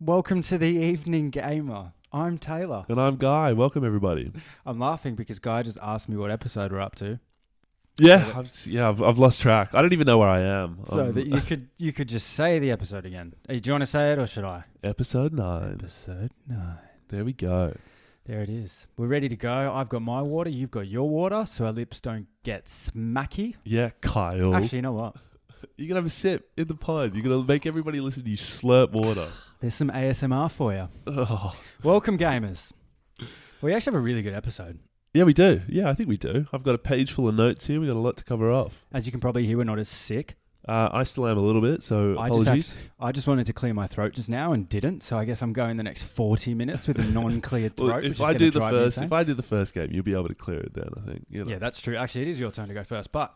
Welcome to the Evening Gamer. I'm Taylor. And I'm Guy. Welcome, everybody. I'm laughing because Guy just asked me what episode we're up to. Yeah, I've lost track. I don't even know where I am. So that you could just say the episode again. Do you want to say it or should I? Episode 9. Episode 9. There we go. There it is. We're ready to go. I've got my water. You've got your water, so our lips don't get smacky. Yeah, Kyle. Actually, you know what? You're going to have a sip in the pod. You're going to make everybody listen to you slurp water. There's some ASMR for you. Oh. Welcome, gamers. We actually have a really good episode. Yeah, we do. Yeah, I think we do. I've got a page full of notes here. We've got a lot to cover off. As you can probably hear, we're not as sick. I still am a little bit, so apologies. I just wanted to clear my throat just now and didn't, so I guess I'm going the next 40 minutes with a non-cleared throat. Well, if I do the first game, you'll be able to clear it then, I think. You know. Yeah, that's true. Actually, it is your turn to go first, but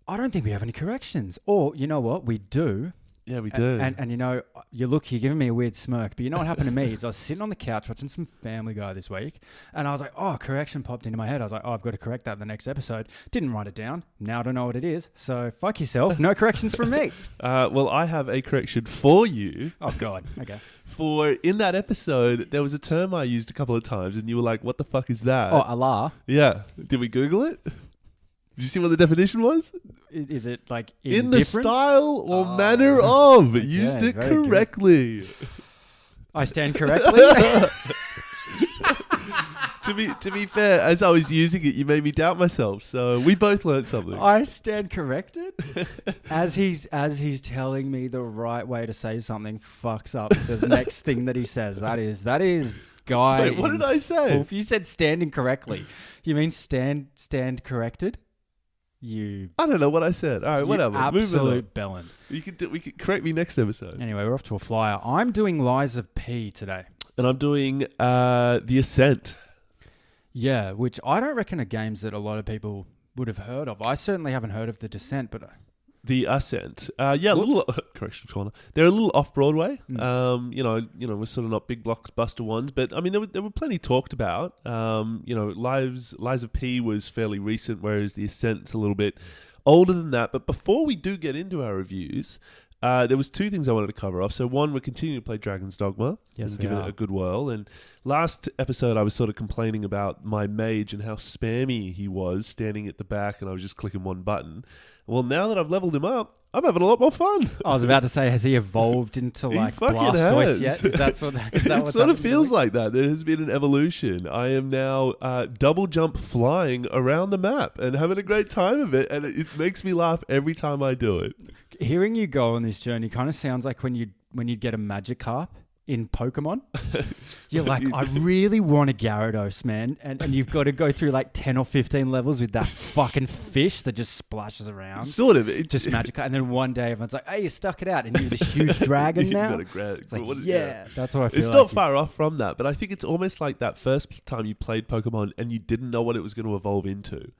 I don't think we have any corrections. Or, you know what? We do. Yeah, we do. And you know, you're giving me a weird smirk, but you know what happened to me is I was sitting on the couch watching some Family Guy this week, and I was like, oh, correction popped into my head. I was like, oh, I've got to correct that in the next episode. Didn't write it down. Now I don't know what it is. So fuck yourself. No corrections from me. Well, I have a correction for you. Oh, God. Okay. For in that episode, there was a term I used a couple of times, and you were like, what the fuck is that? Oh, Allah. Yeah. Did we Google it? Did you see what the definition was? Is it like in the style or manner of? Okay, used it correctly. Good. I stand correctly. To be fair, as I was using it, you made me doubt myself. So we both learned something. I stand corrected. As he's telling me the right way to say something fucks up the next thing that he says. That is Guy. Wait, what did I say? You said standing correctly. You mean stand corrected? I don't know what I said. All right, whatever. Absolute bellend. We could correct me next episode. Anyway, we're off to a flyer. I'm doing Lies of P today. And I'm doing the Ascent. Yeah, which I don't reckon are games that a lot of people would have heard of. I certainly haven't heard of the Descent, but... The Ascent. Yeah, a little... correction corner. They're a little off-Broadway. We're sort of not big blockbuster ones, but, I mean, there were plenty talked about. Lies of P was fairly recent, whereas The Ascent's a little bit older than that. But before we do get into our reviews... there was two things I wanted to cover off. So one, we're continuing to play Dragon's Dogma. Yes, and give it a good whirl. And last episode, I was sort of complaining about my mage and how spammy he was standing at the back, and I was just clicking one button. Well, now that I've leveled him up, I'm having a lot more fun. I was about to say, has he evolved into like Blastoise yet? Is that it sort of feels like that. There has been an evolution. I am now double jump flying around the map and having a great time of it, and it makes me laugh every time I do it. Hearing you go on this journey kind of sounds like when you get a Magikarp in Pokemon. You're like, I really want a Gyarados, man. And you've got to go through like 10 or 15 levels with that fucking fish that just splashes around. Sort of. Just Magikarp. And then one day everyone's like, hey, you stuck it out. And you're this huge dragon now. It's like, that's what I feel It's not far off from that. But I think it's almost like that first time you played Pokemon and you didn't know what it was going to evolve into.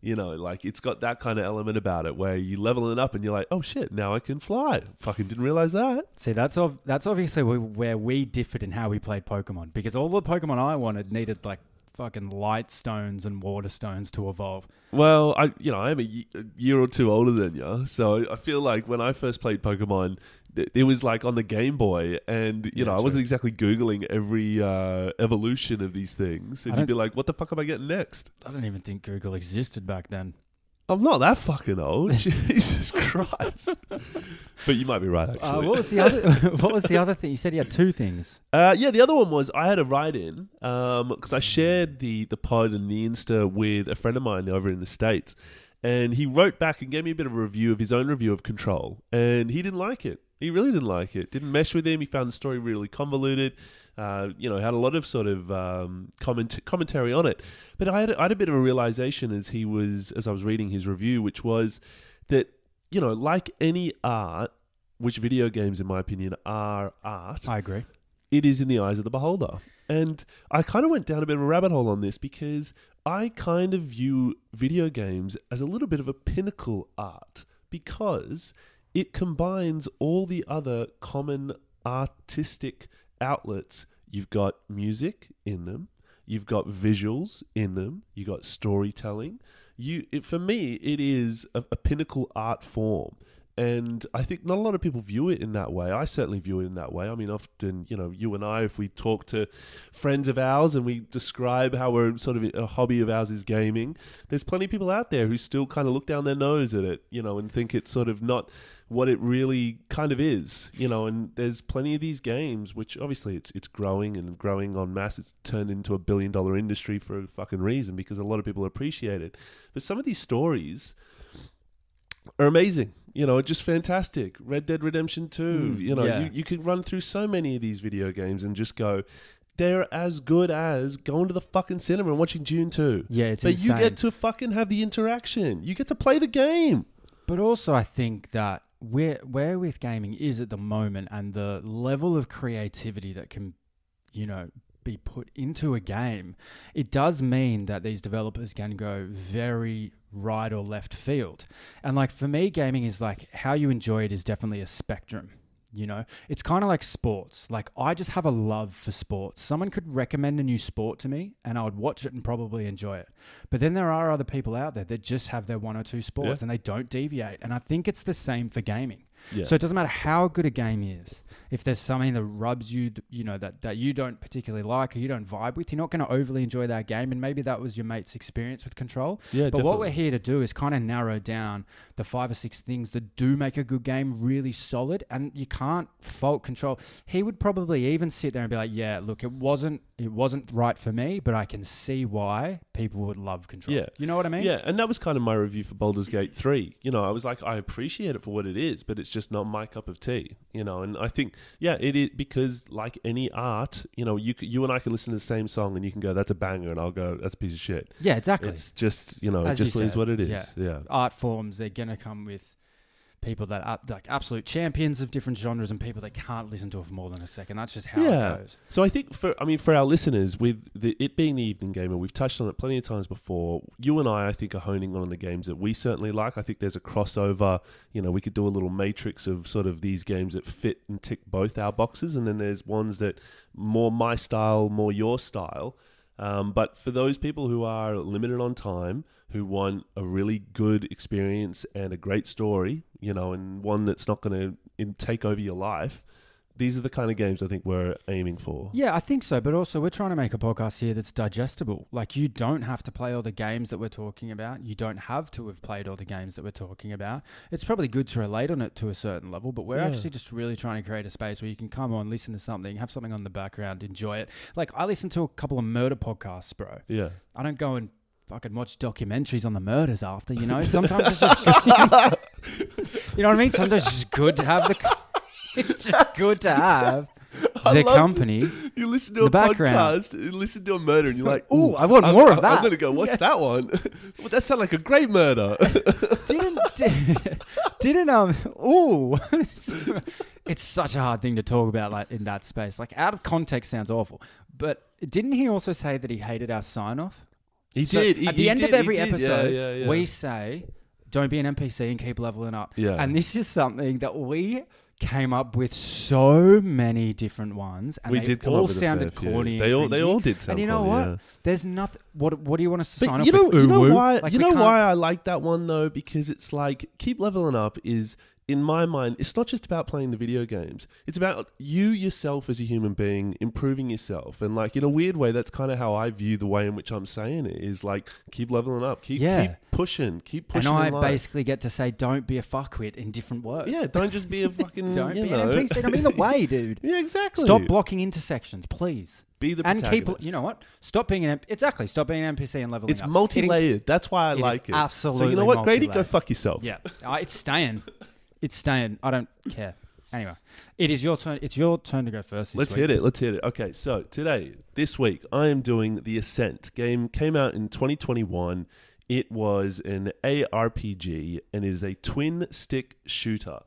You know, like it's got that kind of element about it where you level it up and you're like, oh shit, now I can fly. Fucking didn't realize that. See, that's obviously where we differed in how we played Pokemon, because all the Pokemon I wanted needed like fucking light stones and water stones to evolve. Well, I am a year or two older than you, so I feel like when I first played Pokemon, it was like on the Game Boy, and I wasn't exactly Googling every evolution of these things, and you'd be like, what the fuck am I getting next? I don't even think Google existed back then. I'm not that fucking old. Jesus Christ. But you might be right, actually. What was the other thing? You said you had two things. The other one was I had a write-in because I shared the pod and the Insta with a friend of mine over in the States, and he wrote back and gave me a bit of a review of his own review of Control, and he didn't like it. He really didn't like it. Didn't mesh with him. He found the story really convoluted. Had a lot of sort of commentary on it. But I had a bit of a realization as I was reading his review, which was that, like any art, which video games, in my opinion, are art. I agree. It is in the eyes of the beholder. And I kind of went down a bit of a rabbit hole on this because I kind of view video games as a little bit of a pinnacle art because it combines all the other common artistic outlets. You've got music in them. You've got visuals in them. You've got storytelling. For me, it is a pinnacle art form. And I think not a lot of people view it in that way. I certainly view it in that way. I mean, often, you and I, if we talk to friends of ours and we describe how we're sort of a hobby of ours is gaming, there's plenty of people out there who still kind of look down their nose at it, and think it's sort of not what it really kind of is, and there's plenty of these games, which obviously it's growing and growing en masse. It's turned into $1 billion industry for a fucking reason, because a lot of people appreciate it. But some of these stories are amazing, just fantastic. Red Dead Redemption 2, you can run through so many of these video games and just go, they're as good as going to the fucking cinema and watching Dune 2. Yeah, it's but insane. You get to fucking have the interaction. You get to play the game. But also I think that where with gaming is at the moment, and the level of creativity that can, be put into a game, it does mean that these developers can go very right or left field. And like for me, gaming is like how you enjoy it is definitely a spectrum. It's kind of like sports. Like I just have a love for sports. Someone could recommend a new sport to me and I would watch it and probably enjoy it. But then there are other people out there that just have their one or two sports and they don't deviate. And I think it's the same for gaming. Yeah. So it doesn't matter how good a game is. If there's something that rubs you, that you don't particularly like or you don't vibe with, you're not going to overly enjoy that game. And maybe that was your mate's experience with Control. Yeah, but what we're here to do is kind of narrow down the 5 or 6 things that do make a good game really solid. And you can't fault Control. He would probably even sit there and be like, yeah, look, it wasn't right for me, but I can see why people would love Control. Yeah. You know what I mean? Yeah, and that was kind of my review for Baldur's Gate 3. I was like, I appreciate it for what it is, but it's just not my cup of tea, and I think, it is, because like any art, you and I can listen to the same song and you can go, that's a banger, and I'll go, that's a piece of shit. Yeah, exactly. It's just, it just is what it is. Yeah. Art forms, they're going to come with people that are like absolute champions of different genres and people that can't listen to it for more than a second. That's just how it goes. So I think for our listeners, with it being the evening gamer, we've touched on it plenty of times before. You and I think, are honing on the games that we certainly like. I think there's a crossover. We could do a little matrix of sort of these games that fit and tick both our boxes, and then there's ones that more my style, more your style. But for those people who are limited on time, who want a really good experience and a great story, and one that's not going to take over your life, these are the kind of games I think we're aiming for. Yeah, I think so. But also we're trying to make a podcast here that's digestible. Like you don't have to play all the games that we're talking about. You don't have to have played all the games that we're talking about. It's probably good to relate on it to a certain level, but we're actually just really trying to create a space where you can come on, listen to something, have something on the background, enjoy it. Like I listen to a couple of murder podcasts, bro. Yeah. I don't go and fucking watch documentaries on the murders after, Sometimes it's just good. You know what I mean? Sometimes it's just good to have it's just good to have the company. You listen to a podcast, you listen to a murder, and you're like, "Ooh, I want more of that." I'm going to go watch that one. Well, that sounds like a great murder. It's such a hard thing to talk about, like in that space. Like out of context sounds awful. But didn't he also say that he hated our sign off? He did. At the end of every episode, we say, "Don't be an NPC and keep leveling up." Yeah. And this is something that we came up with so many different ones, and they all sounded corny. They all did sound. And you know corny, what? There's nothing. What do you want us to but sign off with? You know why? Like why I like that one though, because it's like keep leveling up is. In my mind, it's not just about playing the video games. It's about you yourself as a human being, improving yourself. And like in a weird way, that's kind of how I view the way in which I'm saying it is like, keep leveling up, keep pushing. And I basically get to say, don't be a fuckwit in different words. Yeah, don't just be a fucking, don't be an NPC. Don't be in the way, dude. Yeah, exactly. Stop blocking intersections, please. Be the protagonist. You know what? Stop being an NPC and leveling up. It's multi-layered. That's why I like it. Absolutely. So you know what, Grady? Go fuck yourself. Yeah. It's staying. It's staying. I don't care. Anyway, it is your turn. It's your turn to go first. Let's hit it. Okay, so this week, I am doing the Ascent game. Came out in 2021. It was an ARPG and it is a twin stick shooter.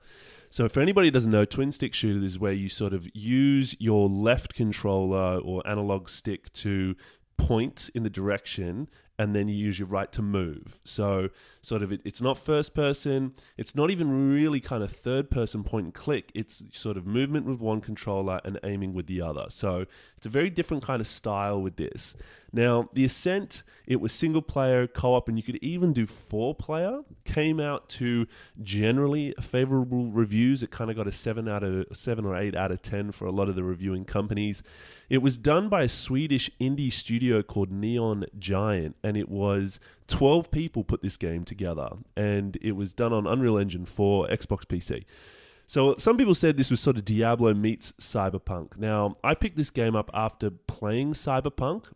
So for anybody who doesn't know, twin stick shooter is where you sort of use your left controller or analog stick to point in the direction, and then you use your right to move. So sort of, it's not first person. It's not even really kind of third person point and click. It's sort of movement with one controller and aiming with the other. So it's a very different kind of style with this. Now, the Ascent, it was single player, co-op, and you could even do 4-player. Came out to generally favorable reviews. It kind of got a 7 or 8 out of 10 for a lot of the reviewing companies. It was done by a Swedish indie studio called Neon Giant, and it was 12 people put this game together, and it was done on Unreal Engine 4, Xbox PC. So some people said this was sort of Diablo meets Cyberpunk. Now, I picked this game up after playing Cyberpunk.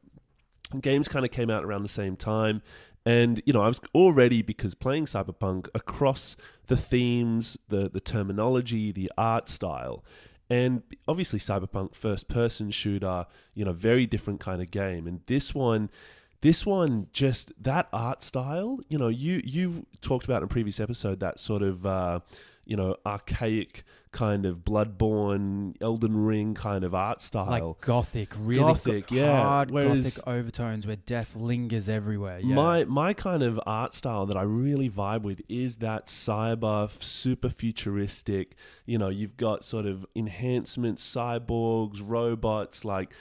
Games kind of came out around the same time. And, I was already, because playing Cyberpunk, across the themes, the terminology, the art style. And obviously Cyberpunk, first-person shooter, very different kind of game. And this one, just that art style, you've talked about in a previous episode, that sort of, archaic kind of Bloodborne, Elden Ring kind of art style. Like gothic, really hard gothic overtones where death lingers everywhere. Yeah. My kind of art style that I really vibe with is that cyber, super futuristic, you've got sort of enhancements, cyborgs, robots, like,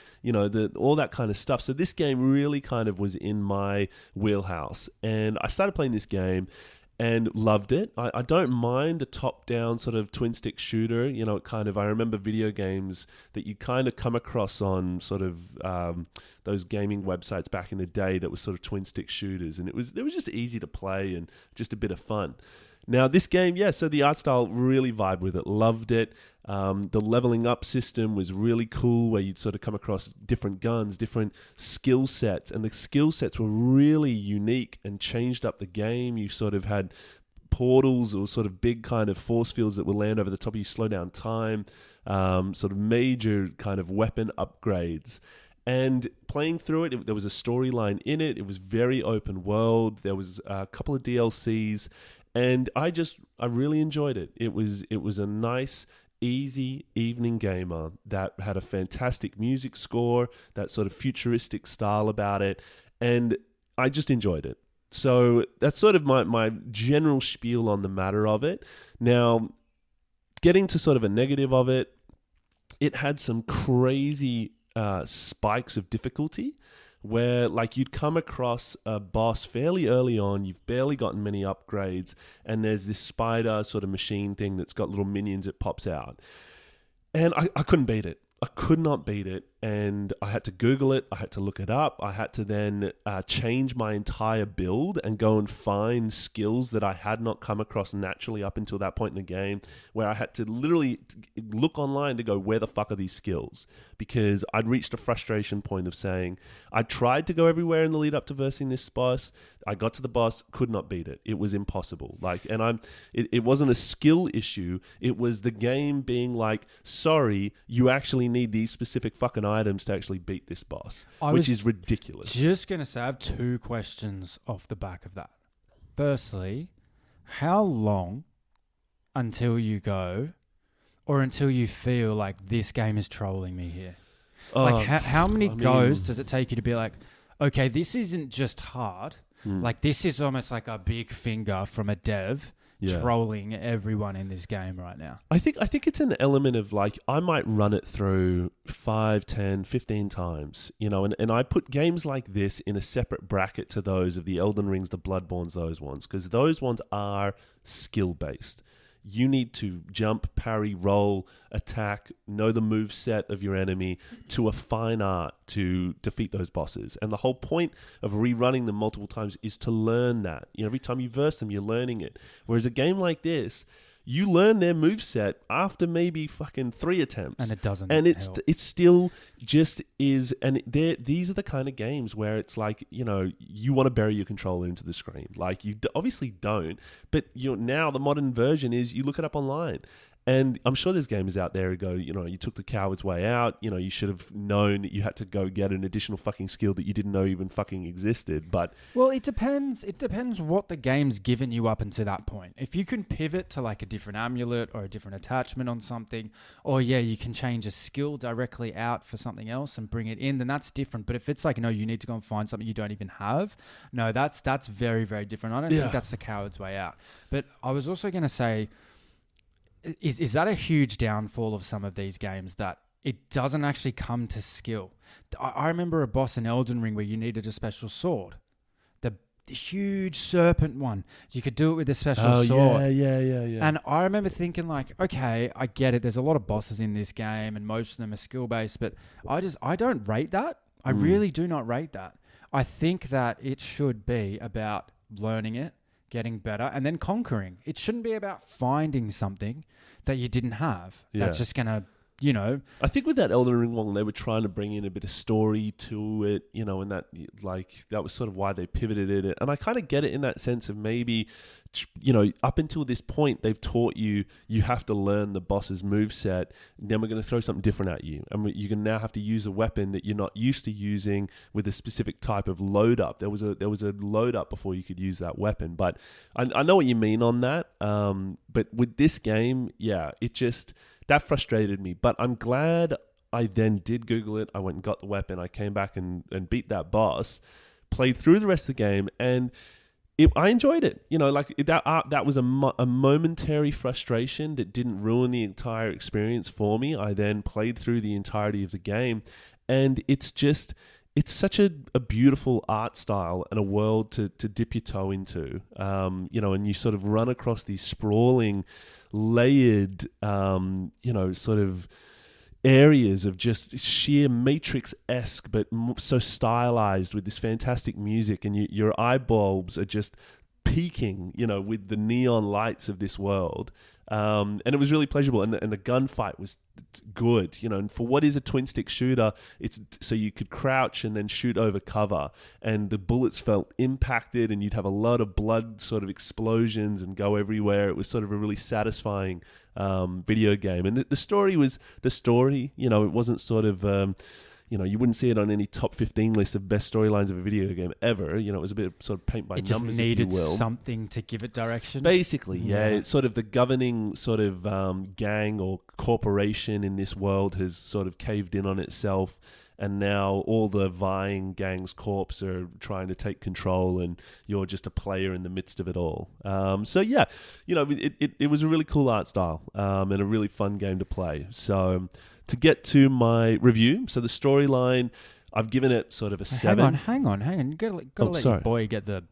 all that kind of stuff. So this game really kind of was in my wheelhouse. And I started playing this game and loved it. I don't mind a top-down sort of twin-stick shooter. I remember video games that you kind of come across on sort of those gaming websites back in the day that was sort of twin-stick shooters, and it was just easy to play and just a bit of fun. Now, this game, so the art style, really vibed with it, loved it. The leveling up system was really cool, where you'd sort of come across different guns, different skill sets, and the skill sets were really unique and changed up the game. You sort of had portals or sort of big kind of force fields that would land over the top of you, slow down time, sort of major kind of weapon upgrades. And playing through it, there was a storyline in it. It was very open world. There was a couple of DLCs. And I really enjoyed it. It was a nice, easy evening gamer that had a fantastic music score, that sort of futuristic style about it, and I just enjoyed it. So that's sort of my general spiel on the matter of it. Now, getting to sort of a negative of it, it had some crazy spikes of difficulty, where like you'd come across a boss fairly early on, you've barely gotten many upgrades, and there's this spider sort of machine thing that's got little minions that pops out. And I couldn't beat it. I could not beat it, and I had to Google it. I had to look it up. I had to then change my entire build and go and find skills that I had not come across naturally up until that point in the game, where I had to literally look online to go, where the fuck are these skills? Because I'd reached a frustration point of saying, I tried to go everywhere in the lead up to versing this boss. I got to the boss, could not beat it. It was impossible. It wasn't a skill issue. It was the game being like, sorry, you actually need these specific fucking items to actually beat this boss, which is ridiculous. Just going to say, I have 2 questions off the back of that. Firstly, how long until you go, or until you feel like this game is trolling me here? How many goes does it take you to be like, okay, this isn't just hard. Like, this is almost like a big finger from a dev trolling everyone in this game right now. I think it's an element of like, I might run it through 5, 10, 15 times, and I put games like this in a separate bracket to those of the Elden Rings, the Bloodborns, those ones, because those ones are skill-based. You need to jump, parry, roll, attack, know the move set of your enemy to a fine art to defeat those bosses. And the whole point of rerunning them multiple times is to learn that. Every time you verse them, you're learning it. Whereas a game like this, you learn their moveset after maybe fucking 3 attempts. And it doesn't help. It's still just is. And these are the kind of games where it's like, you want to bury your controller into the screen. Like, you obviously don't. But now the modern version is you look it up online. And I'm sure there's gamers out there who go, you took the coward's way out. You should have known that you had to go get an additional fucking skill that you didn't know even fucking existed. But well, it depends. It depends what the game's given you up until that point. If you can pivot to like a different amulet or a different attachment on something, or you can change a skill directly out for something else and bring it in, then that's different. But if it's like, no, you need to go and find something you don't even have, no, that's very, very different. I don't think that's the coward's way out. But I was also going to say, is that a huge downfall of some of these games, that it doesn't actually come to skill? I remember a boss in Elden Ring where you needed a special sword. The huge serpent one. You could do it with a special sword. Yeah. And I remember thinking like, okay, I get it. There's a lot of bosses in this game and most of them are skill-based, but I don't rate that. I really do not rate that. I think that it should be about learning it, getting better, and then conquering. It shouldn't be about finding something that you didn't have. Yeah. That's just going to, I think with that Elden Ring one, they were trying to bring in a bit of story to it, and that was sort of why they pivoted it. And I kind of get it in that sense of maybe, up until this point, they've taught you have to learn the boss's moveset. Then we're going to throw something different at you. And you're going to now have to use a weapon that you're not used to using with a specific type of load up. There was a load up before you could use that weapon. But I know what you mean on that. But with this game, that frustrated me. But I'm glad I then did Google it. I went and got the weapon. I came back and beat that boss, played through the rest of the game, and I enjoyed it. That was a momentary frustration that didn't ruin the entire experience for me. I then played through the entirety of the game, and it's such a beautiful art style and a world to dip your toe into. And you sort of run across these sprawling, layered, sort of areas of just sheer Matrix-esque, but so stylized with this fantastic music, and your eye bulbs are just peaking, with the neon lights of this world. And it was really pleasurable, and the gunfight was good, and for what is a twin stick shooter, it's so you could crouch and then shoot over cover, and the bullets felt impacted, and you'd have a lot of blood sort of explosions and go everywhere. It was sort of a really satisfying video game, and the story was the story. It wasn't sort of you wouldn't see it on any top 15 list of best storylines of a video game ever. It was a bit of sort of paint by numbers, if you will. It just needed something to give it direction. Basically, yeah. It's sort of the governing sort of gang or corporation in this world has sort of caved in on itself, and now all the vying gangs corps are trying to take control, and you're just a player in the midst of it all. It was a really cool art style and a really fun game to play. So to get to my review, so the storyline, I've given it sort of a 7. Hang on. You gotta let your boy get the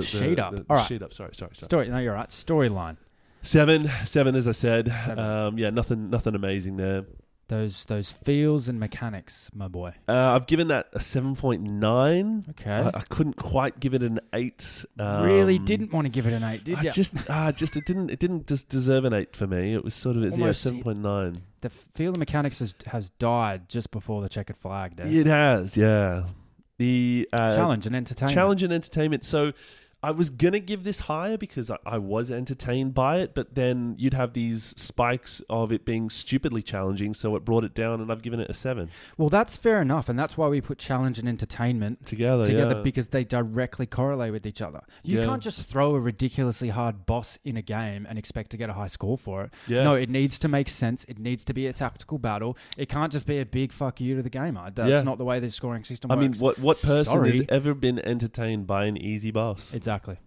sheet up. All right. Sheet up. Sorry. No, you're right. Storyline. 7, as I said. 7. Nothing amazing there. Those feels and mechanics, my boy. I've given that a 7.9. Okay. I couldn't quite give it an 8. Really didn't want to give it an 8, did you? It didn't just deserve an 8 for me. It was sort of 7.9. The feel and mechanics has died just before the checkered flag there. It has, yeah. The challenge and entertainment. So I was going to give this higher because I was entertained by it, but then you'd have these spikes of it being stupidly challenging, so it brought it down, and I've given it a 7. Well, that's fair enough, and that's why we put challenge and entertainment together because they directly correlate with each other. You can't just throw a ridiculously hard boss in a game and expect to get a high score for it. Yeah. No, it needs to make sense. It needs to be a tactical battle. It can't just be a big fuck you to the gamer. That's not the way the scoring system works. I mean, what person has ever been entertained by an easy boss? Exactly.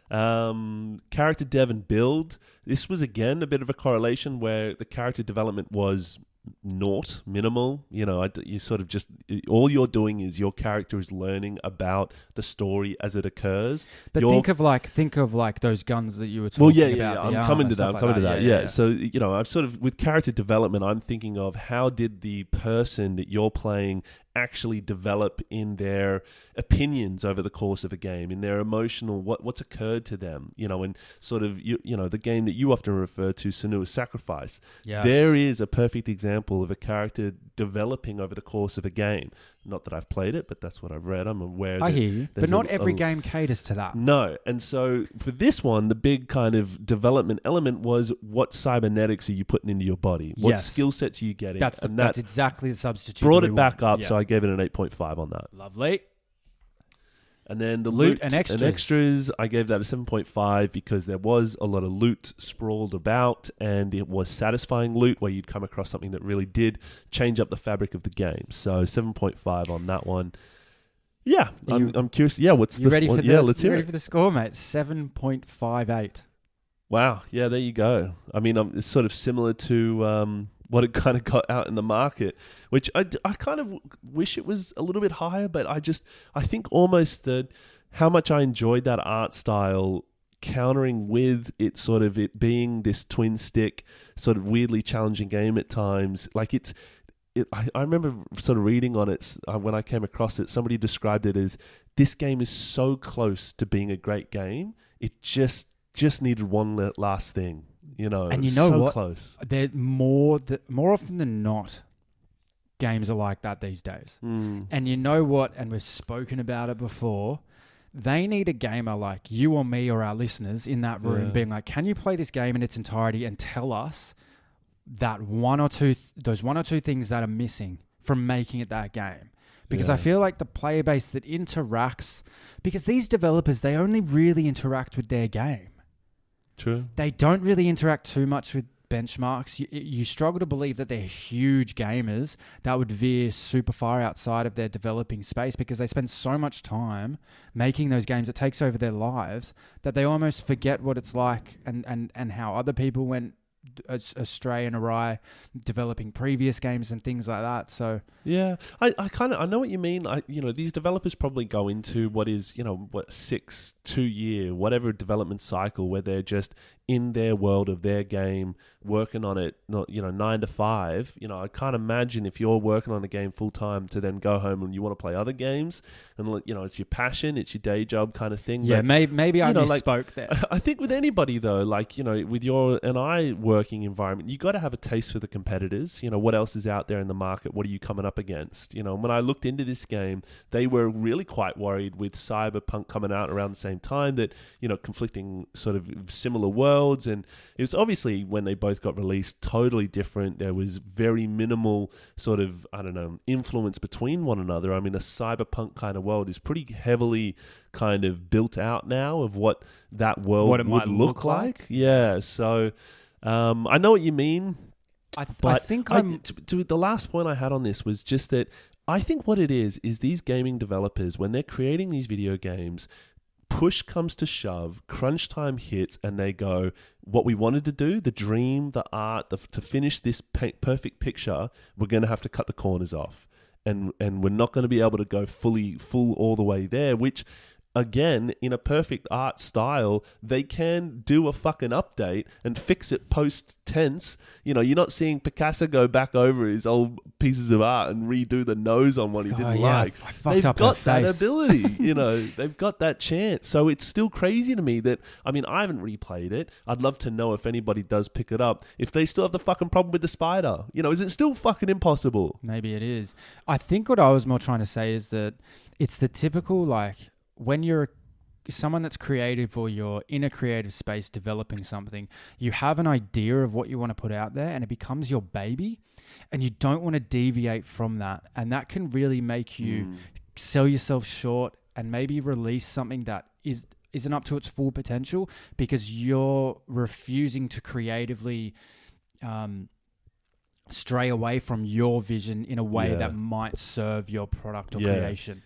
Character dev and build. This was again a bit of a correlation where the character development was minimal. You sort of just all you're doing is your character is learning about the story as it occurs. But think of like those guns that you were talking about. I'm coming to that. Yeah. So I've sort of with character development, I'm thinking of how did the person that you're playing actually develop in their opinions over the course of a game, in their emotional what's occurred to them, and sort of the game that you often refer to, Senua's Sacrifice. Yes. There is a perfect example of a character developing over the course of a game. Not that I've played it, but that's what I've read. I'm aware. I hear you, but not every game caters to that. No, and so for this one, the big kind of development element was what cybernetics are you putting into your body? What skill sets are you getting? That's exactly the substitute. Brought it back up, so I gave it an 8.5 on that. Lovely. And then the loot and extras, I gave that a 7.5 because there was a lot of loot sprawled about, and it was satisfying loot where you'd come across something that really did change up the fabric of the game. So 7.5 on that one. Yeah, I'm curious. Yeah, what's the ready for yeah? Let's hear ready it. For the score, mate. 7.58. Wow. Yeah, there you go. I mean, it's sort of similar to what it kind of got out in the market, which I kind of wish it was a little bit higher, but I think almost how much I enjoyed that art style countering with it sort of it being this twin stick sort of weirdly challenging game at times. Like I remember sort of reading on it when I came across it, somebody described it as this game is so close to being a great game. It just needed one last thing. And you know so what? Close. They're more often than not, games are like that these days. And you know what? And we've spoken about it before. They need a gamer like you or me or our listeners in that room being like, can you play this game in its entirety and tell us that those one or two things that are missing from making it that game? Because I feel like the player base that interacts, because these developers, they only really interact with their game. True. They don't really interact too much with benchmarks. You struggle to believe that they're huge gamers that would veer super far outside of their developing space because they spend so much time making those games it takes over their lives that they almost forget what it's like and how other people went astray and awry developing previous games and things like that. So yeah, I know what you mean. These developers probably go into what is 2 year whatever development cycle where they're just in their world of their game working on it, not 9 to 5. I can't imagine if you're working on a game full time to then go home and you want to play other games and it's your passion, it's your day job kind of thing. Yeah, but, maybe I misspoke there. I think with anybody though, with your and I working environment, you got to have a taste for the competitors. What else is out there in the market? What are you coming up against? When I looked into this game, they were really quite worried with Cyberpunk coming out around the same time that conflicting sort of similar worlds, and it was obviously when they both got released totally different. There was very minimal sort of influence between one another. I mean, a Cyberpunk kind of world is pretty heavily kind of built out now of what that world would look like. Yeah, so I know what you mean. I think to the last point I had on this was just that I think what it is these gaming developers, when they're creating these video games, push comes to shove, crunch time hits, and they go, what we wanted to do, the dream, the art, to finish this perfect picture, we're going to have to cut the corners off. And we're not going to be able to go full all the way there, which again, in a perfect art style, they can do a fucking update and fix it post-tense. You're not seeing Picasso go back over his old pieces of art and redo the nose on what he didn't like. They've got that ability, they've got that chance. So it's still crazy to me that, I haven't replayed it. I'd love to know if anybody does pick it up, if they still have the fucking problem with the spider. Is it still fucking impossible? Maybe it is. I think what I was more trying to say is that it's the typical, when you're someone that's creative or you're in a creative space developing something, you have an idea of what you want to put out there and it becomes your baby and you don't want to deviate from that. And that can really make you sell yourself short and maybe release something that isn't up to its full potential because you're refusing to creatively stray away from your vision in a way that might serve your product or creation.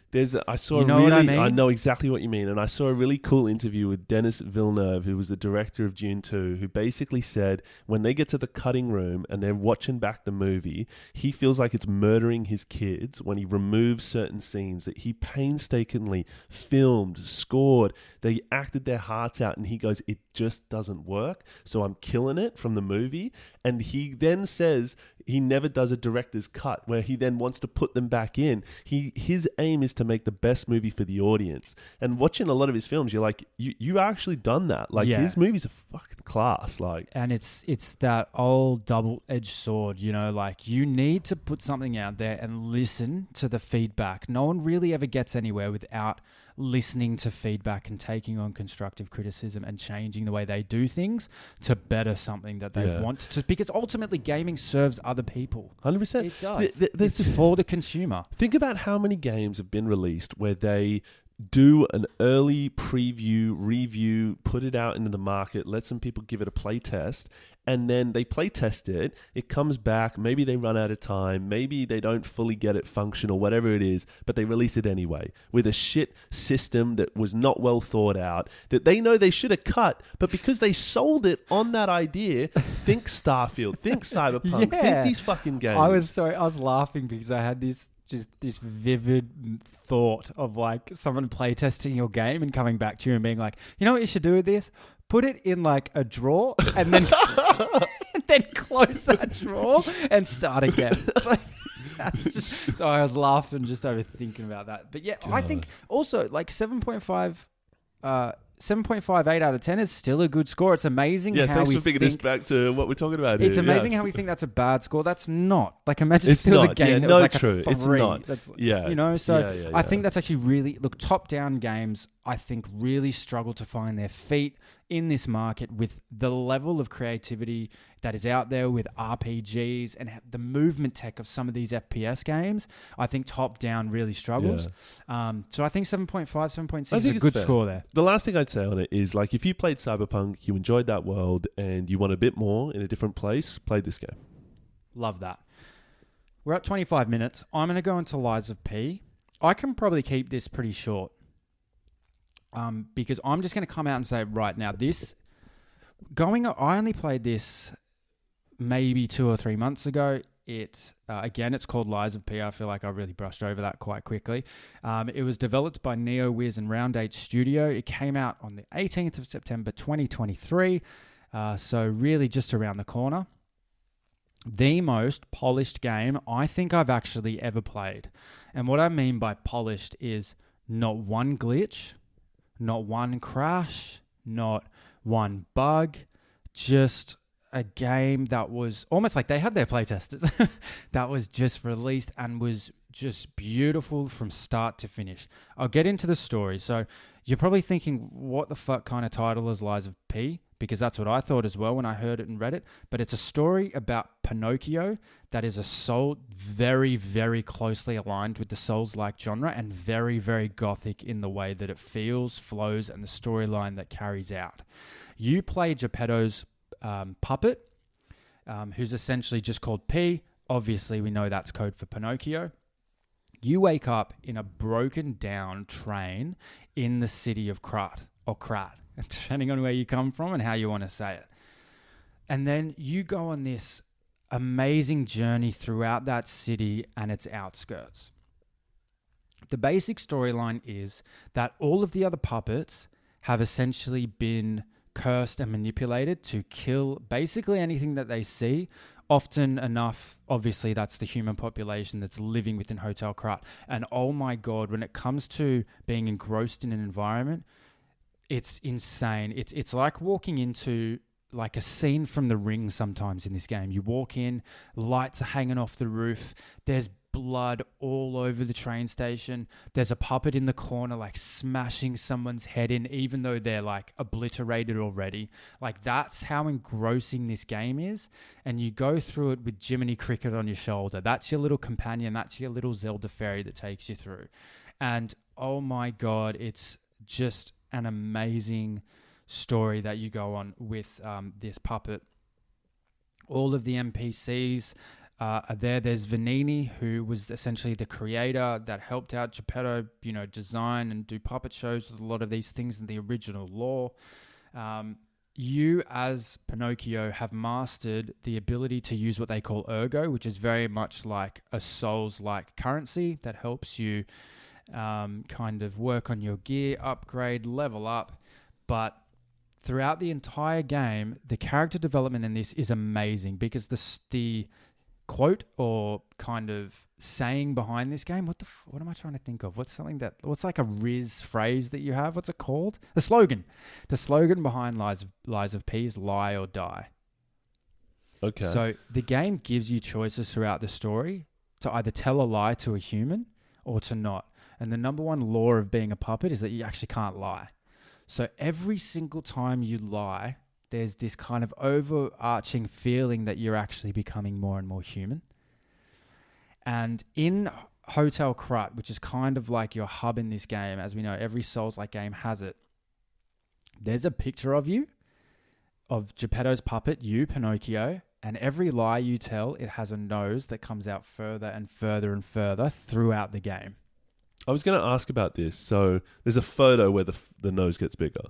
I know exactly what you mean, and I saw a really cool interview with Denis Villeneuve, who was the director of Dune 2, who basically said when they get to the cutting room and they're watching back the movie, he feels like it's murdering his kids when he removes certain scenes that he painstakingly filmed, scored, they acted their hearts out, and he goes, it just doesn't work, so I'm killing it from the movie. And he then says he never does a director's cut where he then wants to put them back in. His aim is to make the best movie for the audience. And watching a lot of his films, you're like, you actually done that. Like his movies are fucking class. Like, and it's that old double-edged sword, you know, like you need to put something out there and listen to the feedback. No one really ever gets anywhere without listening to feedback and taking on constructive criticism and changing the way they do things to better something that they want to, because ultimately gaming serves other people. 100%. It does. It's for the consumer. Think about how many games have been released where they do an early preview, review, put it out into the market, let some people give it a play test, and then they play test it. It comes back. Maybe they run out of time. Maybe they don't fully get it function or whatever it is, but they release it anyway with a shit system that was not well thought out, that they know they should have cut, but because they sold it on that idea, think Starfield, think Cyberpunk, think these fucking games. I was laughing because I had this vivid thought of like someone playtesting your game and coming back to you and being like, you know what you should do with this? Put it in like a drawer and then and then close that drawer and start again. Like, that's just, so I was laughing just over thinking about that. But yeah, God. I think also like 7.58 out of 10 is still a good score. It's amazing how thanks we for bringing this back to what we're talking about It's here. amazing how we think that's a bad score. That's not. Like, imagine if there was a game that was like true. a 3. It's not. That's, you know, so I think that's actually really... Look, top-down games, I think, really struggle to find their feet in this market with the level of creativity that is out there with RPGs and the movement tech of some of these FPS games. I think top-down really struggles. So I think 7.5, 7.6 is a good score there. The last thing I'd say on it is, like, if you played Cyberpunk, you enjoyed that world, and you want a bit more in a different place, play this game. Love that. We're at 25 minutes. I'm going to go into Lies of P. I can probably keep this pretty short. Because I'm just going to come out and say right now, I only played this maybe 2 or 3 months ago. Again, it's called Lies of P. I feel like I really brushed over that quite quickly. It was developed by Neowiz and Round 8 Studio. It came out on the 18th of September 2023. So really just around the corner. The most polished game I think I've actually ever played. And what I mean by polished is not one glitch, not one crash, not one bug, just a game that was almost like they had their playtesters that was just released and was just beautiful from start to finish. I'll get into the story. So you're probably thinking, what the fuck kind of title is Lies of P? Because that's what I thought as well when I heard it and read it. But it's a story about Pinocchio that is a soul very, very closely aligned with the Souls-like genre and very, very gothic in the way that it feels, flows, and the storyline that carries out. You play Geppetto's puppet, who's essentially just called P. Obviously, we know that's code for Pinocchio. You wake up in a broken down train in the city of Krat, depending on where you come from and how you want to say it. And then you go on this amazing journey throughout that city and its outskirts. The basic storyline is that all of the other puppets have essentially been cursed and manipulated to kill basically anything that they see. Often enough, obviously, that's the human population that's living within Hotel Krat. And oh my God, when it comes to being engrossed in an environment, it's insane. It's like walking into like a scene from The Ring sometimes in this game. You walk in, lights are hanging off the roof. There's blood all over the train station. There's a puppet in the corner like smashing someone's head in, even though they're like obliterated already. Like that's how engrossing this game is. And you go through it with Jiminy Cricket on your shoulder. That's your little companion. That's your little Zelda fairy that takes you through. And oh my God, it's just an amazing story that you go on with this puppet. All of the NPCs are there. There's Vanini, who was essentially the creator that helped out Geppetto, design and do puppet shows with a lot of these things in the original lore. You, as Pinocchio, have mastered the ability to use what they call Ergo, which is very much like a Souls-like currency that helps you kind of work on your gear, upgrade, level up. But throughout the entire game, the character development in this is amazing because the quote or kind of saying behind this game. What am I trying to think of? What's like a Riz phrase that you have? What's it called? The slogan. The slogan behind Lies of P is lie or die. Okay. So the game gives you choices throughout the story to either tell a lie to a human or to not. And the number one law of being a puppet is that you actually can't lie. So every single time you lie, there's this kind of overarching feeling that you're actually becoming more and more human. And in Hotel Krat, which is kind of like your hub in this game, as we know, every Souls-like game has it, there's a picture of you, of Geppetto's puppet, you, Pinocchio, and every lie you tell, it has a nose that comes out further and further and further throughout the game. I was going to ask about this. So there's a photo where the nose gets bigger.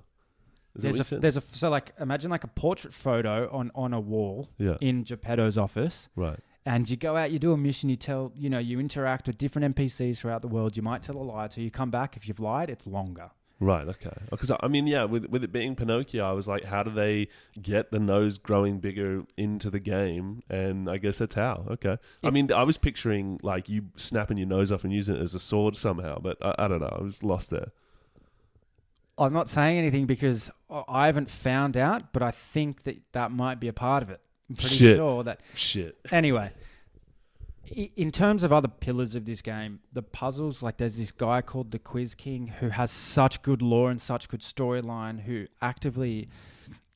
So like imagine like a portrait photo on a wall in Geppetto's office. Right. And you go out, you do a mission, you interact with different NPCs throughout the world. You might tell a lie till you come back. If you've lied, it's longer. Right, okay. Because, I mean, yeah, with it being Pinocchio, I was like, how do they get the nose growing bigger into the game? And I guess that's how. Okay. I mean, I was picturing, like, you snapping your nose off and using it as a sword somehow, but I don't know. I was lost there. I'm not saying anything because I haven't found out, but I think that might be a part of it. I'm pretty sure that... Shit. Anyway... In terms of other pillars of this game, the puzzles, like there's this guy called the Quiz King who has such good lore and such good storyline, who actively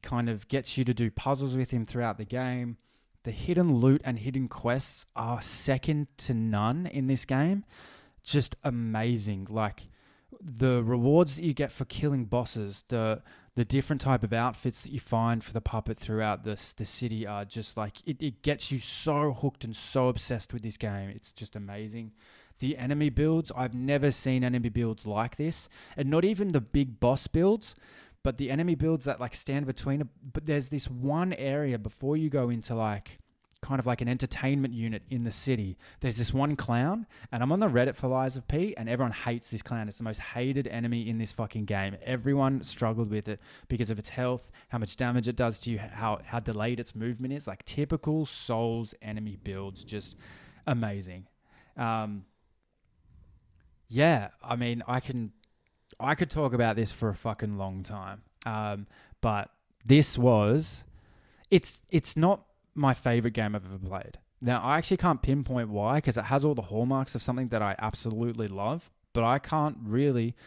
kind of gets you to do puzzles with him throughout the game. The hidden loot and hidden quests are second to none in this game. Just amazing. Like the rewards that you get for killing bosses, the different type of outfits that you find for the puppet throughout the city are just like, it gets you so hooked and so obsessed with this game. It's just amazing. The enemy builds, I've never seen enemy builds like this. And not even the big boss builds, but the enemy builds that like stand between. But there's this one area before you go into like, kind of like an entertainment unit in the city. There's this one clown, and I'm on the Reddit for Lies of P, and everyone hates this clown. It's the most hated enemy in this fucking game. Everyone struggled with it because of its health, how much damage it does to you, how delayed its movement is. Like typical Souls enemy builds, just amazing. Yeah, I mean, I could talk about this for a fucking long time. But this was, it's not my favorite game I've ever played. Now, I actually can't pinpoint why, because it has all the hallmarks of something that I absolutely love, but I can't really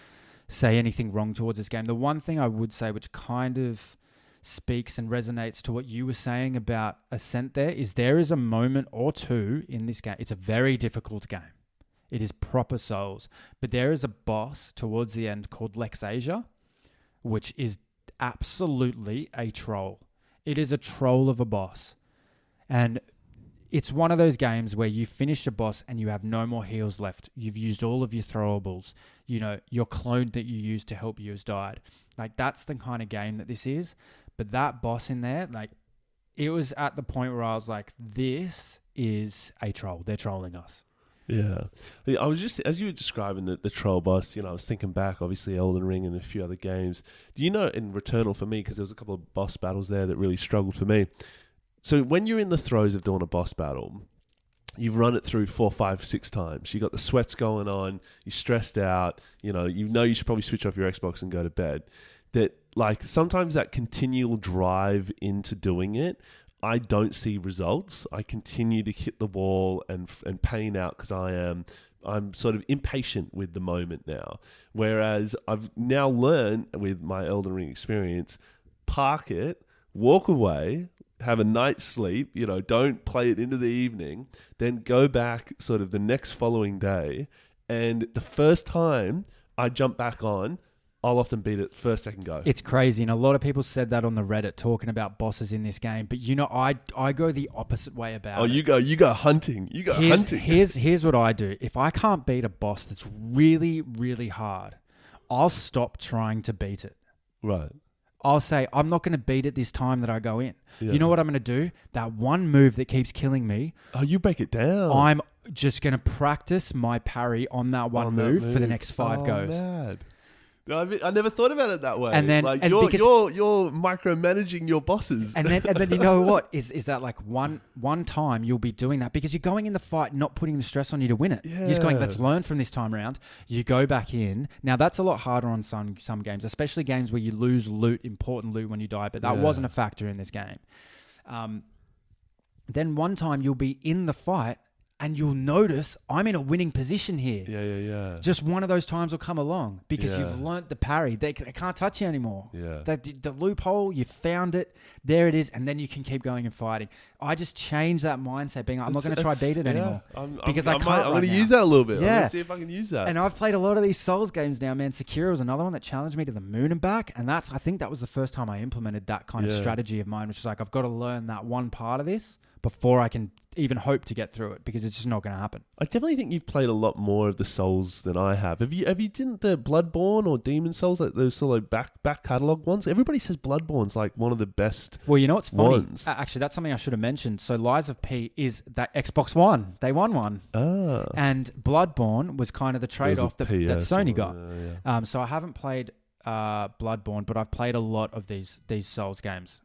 say anything wrong towards this game. The one thing I would say, which kind of speaks and resonates to what you were saying about Ascent there is a moment or two in this game. It's a very difficult game. It is proper Souls. But there is a boss towards the end called Lexasia, which is absolutely a troll. It is a troll of a boss. And it's one of those games where you finish a boss and you have no more heals left. You've used all of your throwables. You know, your clone that you used to help you has died. Like, that's the kind of game that this is. But that boss in there, like, it was at the point where I was like, this is a troll. They're trolling us. Yeah. I was just, as you were describing the troll boss, I was thinking back, obviously Elden Ring and a few other games. Do you know, in Returnal for me, because there was a couple of boss battles there that really struggled for me. So when you're in the throes of doing a boss battle, you've run it through 4, 5, 6 times. You got the sweats going on. You're stressed out. You know you should probably switch off your Xbox and go to bed. That, like, sometimes that continual drive into doing it, I don't see results. I continue to hit the wall and pain out because I'm sort of impatient with the moment now. Whereas I've now learned with my Elden Ring experience, park it, walk away, have a night's sleep, don't play it into the evening, then go back sort of the next following day. And the first time I jump back on, I'll often beat it first, second go. It's crazy. And a lot of people said that on the Reddit talking about bosses in this game. But, I go the opposite way about it. Oh, you go hunting. Hunting. Here's what I do. If I can't beat a boss that's really, really hard, I'll stop trying to beat it. Right. I'll say, I'm not going to beat it this time that I go in. Yeah. You know what I'm going to do? That one move that keeps killing me. Oh, you break it down. I'm just going to practice my parry on that one move for the next 5 goes. Mad. I never thought about it that way. And then like and you're because- you're micromanaging your bosses. And then you know what is that like one time you'll be doing that because you're going in the fight, not putting the stress on you to win it. You're just going, let's learn from this time around. You go back in. Now that's a lot harder on some games, especially games where you lose important loot when you die. But that wasn't a factor in this game. Then one time you'll be in the fight and you'll notice I'm in a winning position here. Yeah. Just one of those times will come along because you've learnt the parry. They can't touch you anymore. Yeah. The loophole, you found it. There it is. And then you can keep going and fighting. I just changed that mindset being, I'm not going to try beat it anymore. Because I can't I'm going to use that a little bit. I'm going to see if I can use that. And I've played a lot of these Souls games now, man. Sekiro was another one that challenged me to the moon and back. And I think that was the first time I implemented that kind of strategy of mine, which is like, I've got to learn that one part of this before I can even hope to get through it, because it's just not going to happen. I definitely think you've played a lot more of the Souls than I have. Have you done the Bloodborne or Demon Souls, like those sort of back catalogue ones? Everybody says Bloodborne's like one of the best. Well, you know what's funny? ones. Actually, that's something I should have mentioned. So Lies of P is that Xbox One. They won one. And Bloodborne was kind of the trade-off that Sony got. So I haven't played Bloodborne, but I've played a lot of these Souls games.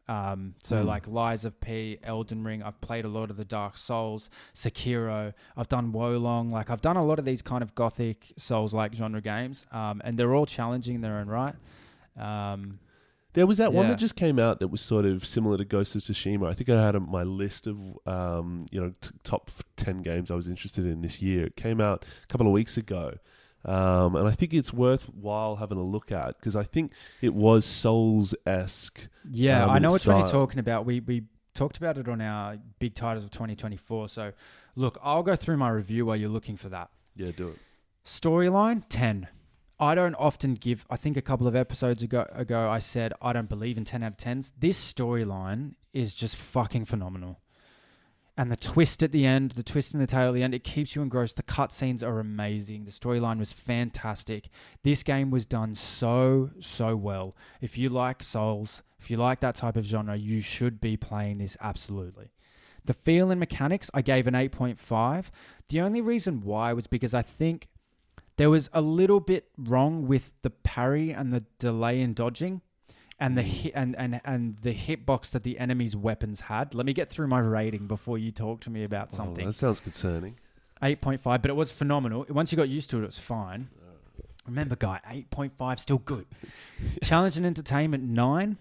Like Lies of P, Elden Ring. I've played a lot of the Dark Souls, Sekiro. I've done Wolong. Like I've done a lot of these kind of gothic Souls-like genre games, and they're all challenging in their own right. There was that one that just came out that was sort of similar to Ghost of Tsushima. I think I had on my list of top 10 games I was interested in this year. It came out a couple of weeks ago. And I think it's worthwhile having a look at because I think it was Souls-esque. Yeah, I know which one you're talking about. We talked about it on our big titles of 2024. So, look, I'll go through my review while you're looking for that. Yeah, do it. Storyline, 10. I don't often give... I think a couple of episodes ago I said I don't believe in 10 out of 10s. This storyline is just fucking phenomenal. And the twist at the end, the twist in the tail at the end, it keeps you engrossed. The cutscenes are amazing. The storyline was fantastic. This game was done so well. If you like Souls, if you like that type of genre, you should be playing this absolutely. The feel and mechanics, I gave an 8.5. The only reason why was because I think there was a little bit wrong with the parry and the delay in dodging. And the hit and the hitbox that the enemy's weapons had. Let me get through my rating before you talk to me about something. That sounds concerning. 8.5, but it was phenomenal. Once you got used to it, it was fine. Remember, guy, 8.5, still good. Challenge and entertainment, 9.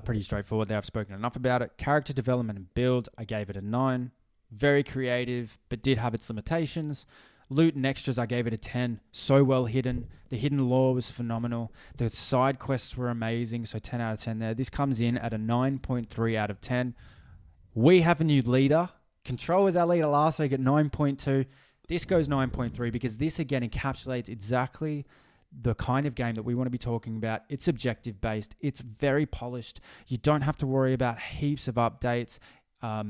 Pretty straightforward there. I've spoken enough about it. Character development and build, I gave it a 9. Very creative, but did have its limitations. Loot and extras, I gave it a 10. So well hidden. The hidden lore was phenomenal. The side quests were amazing. So 10 out of 10 there. This comes in at a 9.3 out of 10. We have a new leader. Control was our leader last week at 9.2. This goes 9.3 because this again encapsulates exactly the kind of game that we want to be talking about. It's objective based. It's very polished. You don't have to worry about heaps of updates.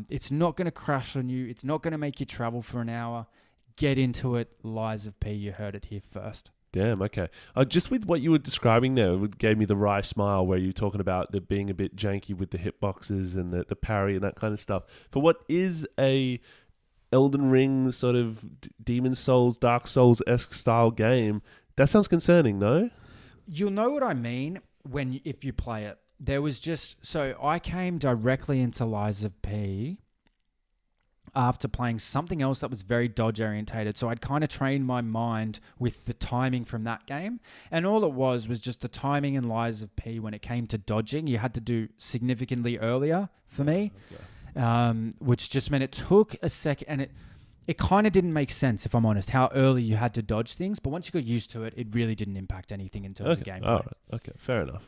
It's not going to crash on you. It's not going to make you travel for an hour. Get into it. Lies of P. You heard it here first. Damn, okay. Just with what you were describing there, it gave me the wry smile where you're talking about the being a bit janky with the hitboxes and the parry and that kind of stuff. For what is a Elden Ring sort of Demon Souls, Dark Souls-esque style game, that sounds concerning, no? You'll know what I mean if you play it. There was just... So I came directly into Lies of P after playing something else that was very dodge orientated. So I'd kind of trained my mind with the timing from that game. And all it was just the timing in Lies of P when it came to dodging. You had to do significantly earlier for me, which just meant it took a second. And it kind of didn't make sense, if I'm honest, how early you had to dodge things. But once you got used to it, it really didn't impact anything in terms of gameplay. All right. Okay, fair enough.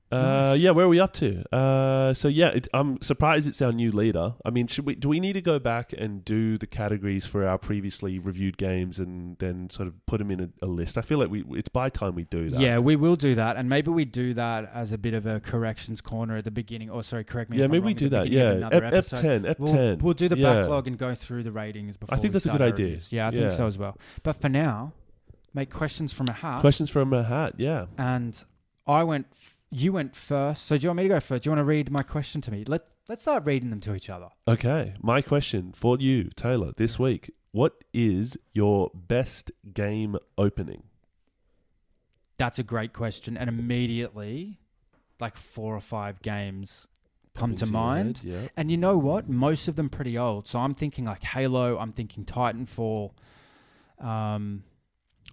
Nice. Yeah, where are we up to? I'm surprised it's our new leader. I mean, do we need to go back and do the categories for our previously reviewed games and then sort of put them in a list? I feel like it's by time we do that. Yeah, we will do that, and maybe we do that as a bit of a corrections corner at the beginning. Or sorry, correct me. Yeah, if maybe I'm wrong, we do that. Yeah, F10. We'll do the backlog and go through the ratings before. I think that's a good idea. Reviews. Yeah, I think so as well. But for now, make questions from a hat. Questions from a hat. Yeah. And you went first, so do you want me to go first? Do you want to read my question to me? Let's start reading them to each other. Okay. My question for you, Taylor, this week. What is your best game opening? That's a great question. And immediately, like 4 or 5 games come to mind. Head, yeah. And you know what? Most of them pretty old. So I'm thinking like Halo. I'm thinking Titanfall.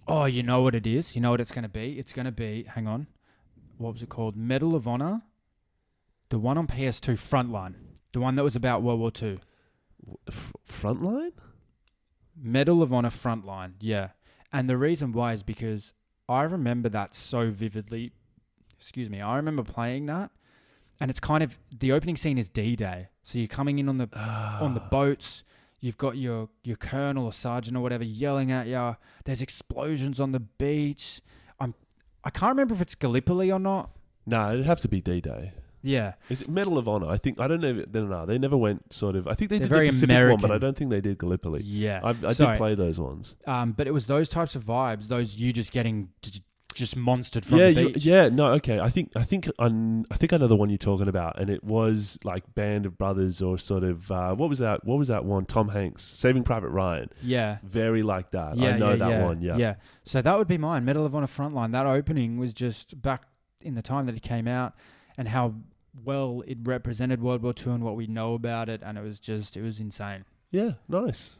Oh, you know what it is? You know what it's going to be? It's going to be, hang on. What was it called? Medal of Honor. The one on PS2, Frontline. The one that was about World War II. Frontline? Medal of Honor Frontline, yeah. And the reason why is because I remember that so vividly. Excuse me. I remember playing that. And it's kind of, the opening scene is D-Day. So you're coming in on the boats. You've got your colonel or sergeant or whatever yelling at you. There's explosions on the beach. I can't remember if it's Gallipoli or not. No, it'd have to be D-Day. Yeah. Is it Medal of Honor? I don't know. No, they never went sort of. I think they They're did very the Pacific American. one, but I don't think they did Gallipoli. Yeah. I did play those ones. But it was those types of vibes, those you just getting just monstered from the beach. Okay. I think I know the one you're talking about, and it was like Band of Brothers or sort of what was that one? Tom Hanks, Saving Private Ryan. Yeah. Very like that. Yeah, I know that one. Yeah. Yeah. So that would be mine. Medal of Honor Frontline. That opening was just back in the time that it came out, and how well it represented World War II and what we know about it, and it was insane. Yeah, nice.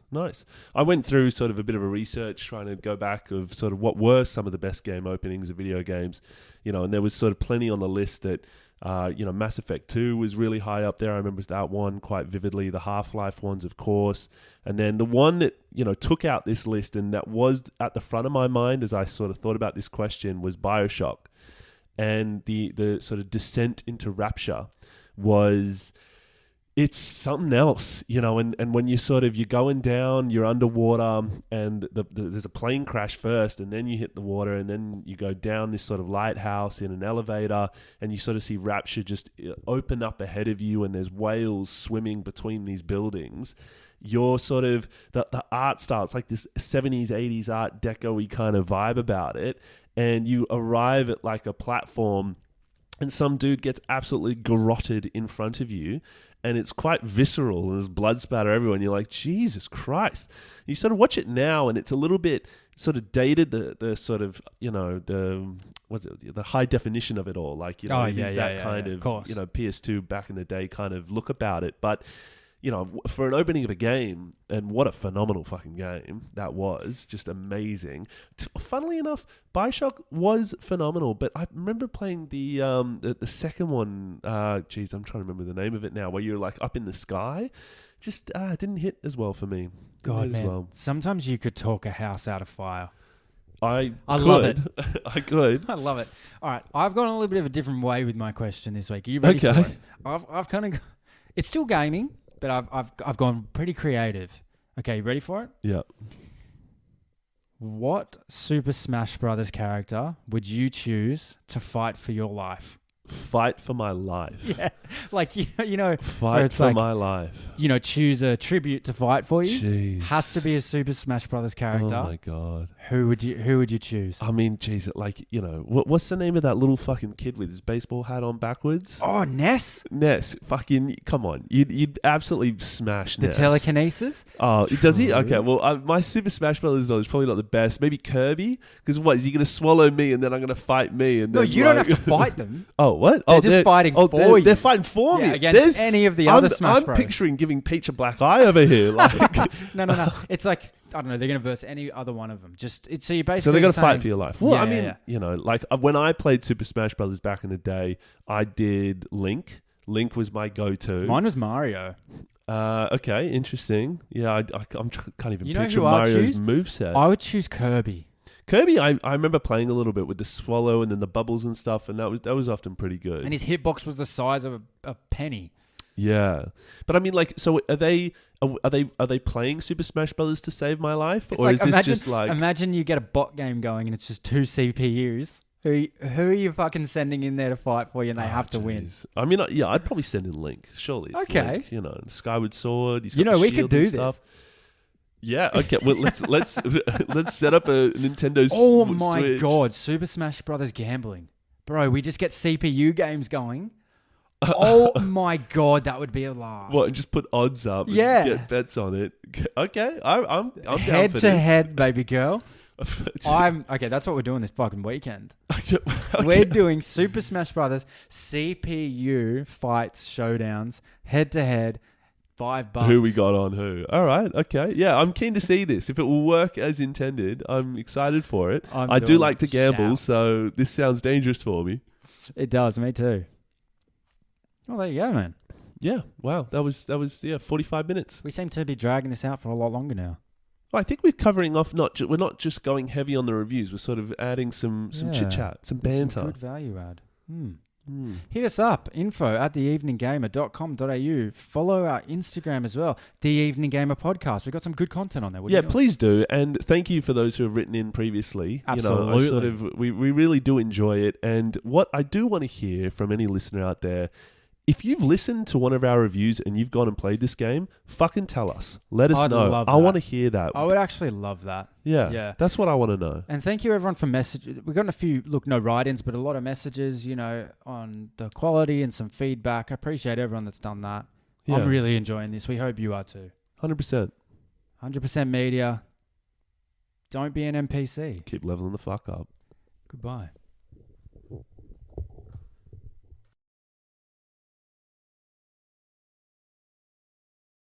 I went through sort of a bit of a research trying to go back of sort of what were some of the best game openings of video games, and there was sort of plenty on the list that, Mass Effect 2 was really high up there. I remember that one quite vividly. The Half-Life ones, of course. And then the one that, took out this list and that was at the front of my mind as I sort of thought about this question was BioShock. And the sort of descent into Rapture was... It's something else, and when you're going down, you're underwater, and there's a plane crash first, and then you hit the water, and then you go down this sort of lighthouse in an elevator, and you sort of see Rapture just open up ahead of you, and there's whales swimming between these buildings. You're sort of, the art style, it's like this 70s, 80s art deco-y kind of vibe about it, and you arrive at like a platform, and some dude gets absolutely garroted in front of you, and it's quite visceral, and there's blood spatter everywhere, and you're like, Jesus Christ. You sort of watch it now, and it's a little bit sort of dated, the sort of, the high definition of it all. Like, kind of PS2 back in the day kind of look about it. But, for an opening of a game, and what a phenomenal fucking game that was, just amazing. Funnily enough, BioShock was phenomenal, but I remember playing the second one. I'm trying to remember the name of it now, where you're like up in the sky. Just didn't hit as well for me. God, man. Well. Sometimes you could talk a house out of fire. I love it. I could. I love it. All right, I've gone a little bit of a different way with my question this week. Are you ready for it? I've kind of. It's still gaming. But I've gone pretty creative. Okay, you ready for it? Yeah. What Super Smash Brothers character would you choose to fight for your life? Fight for my life. Yeah, like fight for my life. Choose a tribute to fight for you. Jeez. Has to be a Super Smash Brothers character. Oh my god. Who would you choose? I mean, jeez, like what's the name of that little fucking kid with his baseball hat on backwards? Oh, Ness. Ness, fucking come on, you'd absolutely smash the Ness. Telekinesis. Oh, does he? Okay, well, my Super Smash Brothers though is probably not the best. Maybe Kirby, because what is he going to swallow me and then I'm going to fight me? And no, then, you don't have to fight them. Oh, what? They're just fighting for you. They're fighting for me against any of the other Smash Bros. I'm picturing giving Peach a black eye over here. Like, no. It's like, I don't know. They're going to verse any other one of them. So you basically. So they're going to fight for your life. Well, yeah, I mean, like when I played Super Smash Brothers back in the day, I did Link. Link was my go-to. Mine was Mario. Okay, interesting. Yeah, I can't even picture who Mario's moveset. I would choose Kirby. Kirby, I remember playing a little bit with the swallow and then the bubbles and stuff, and that was often pretty good. And his hitbox was the size of a penny. Yeah, but I mean, like, so are they playing Super Smash Brothers to save my life, or is this just like? Imagine you get a bot game going and it's just 2 CPUs. Who are you fucking sending in there to fight for you, and they have to win? I mean, yeah, I'd probably send in Link. Surely, it's okay. Link, Skyward Sword. He's got we could do stuff. this. Yeah, okay. Well, let's set up a Nintendo. Oh my Switch. god, Super Smash Brothers gambling, bro! We just get CPU games going. Oh my god, that would be a laugh. What? Just put odds up. And get bets on it. Okay, I'm down head for to this. head, baby girl. Okay, that's what we're doing this fucking weekend. Okay. We're doing Super Smash Brothers CPU fights showdowns head to head. $5. Who we got on who? All right, okay, yeah. I'm keen to see this. If it will work as intended, I'm excited for it. I do like to gamble, so this sounds dangerous for me. It does, me too. Well, there you go, man. Yeah, wow, that was 45 minutes. We seem to be dragging this out for a lot longer now. I think we're covering off. We're not just going heavy on the reviews. We're sort of adding some chit chat, some banter, some good value add. Hit us up, info@theeveninggamer.com.au. Follow our Instagram as well, The Evening Gamer Podcast. We've got some good content on there. Please do. And thank you for those who have written in previously. Absolutely. We really do enjoy it. And what I do want to hear from any listener out there, if you've listened to one of our reviews and you've gone and played this game, fucking tell us. Let us know. I want to hear that. I would actually love that. Yeah. That's what I want to know. And thank you everyone for messages. We've gotten a few, no write-ins, but a lot of messages, on the quality and some feedback. I appreciate everyone that's done that. Yeah. I'm really enjoying this. We hope you are too. 100%. 100% media. Don't be an NPC. Keep leveling the fuck up. Goodbye.